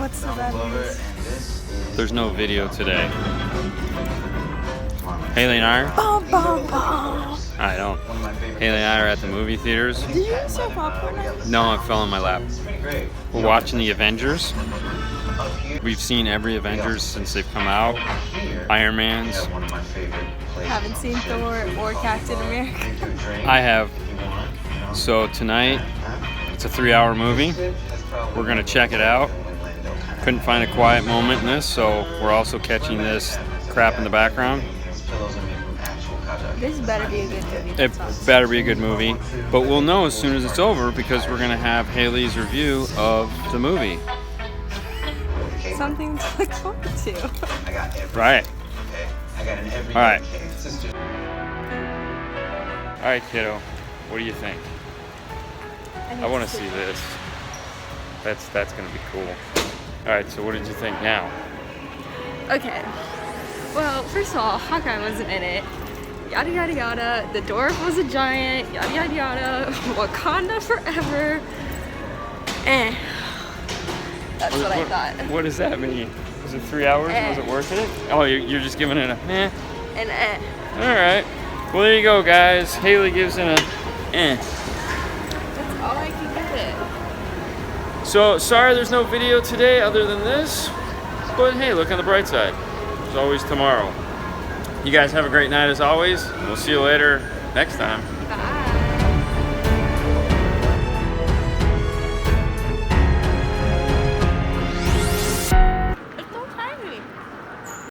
What's the bad news? There's no video today. Haley and I are... I don't. Haley and I are at the movie theaters. Did you eat your popcorn? No, it fell on my lap. We're watching the Avengers. We've seen every Avengers since they've come out. Iron Man's. Haven't seen Thor or Captain America. I have. So tonight, it's a 3-hour movie. We're gonna check it out. Couldn't find a quiet moment in this, so we're also catching this crap in the background. This better be a good movie. It better be a good movie, but we'll know as soon as it's over because we're gonna have Haley's review of the movie. Something to look forward to. Right. Alright. Alright, kiddo. What do you think? I want to see this. That's gonna be cool. Alright, so what did you think now? Okay. Well, first of all, Hawkeye wasn't in it. Yada yada yada. The dwarf was a giant. Yada yada yada. Wakanda forever. That's what I thought. What does that mean? Was it 3 hours? Was it worth it? Oh, you're just giving it a meh? An Alright. Well, there you go, guys. Haley gives it a eh. That's all I can give it. So, sorry there's no video today other than this. But hey, look on the bright side. There's always tomorrow. You guys have a great night as always. We'll see you later next time.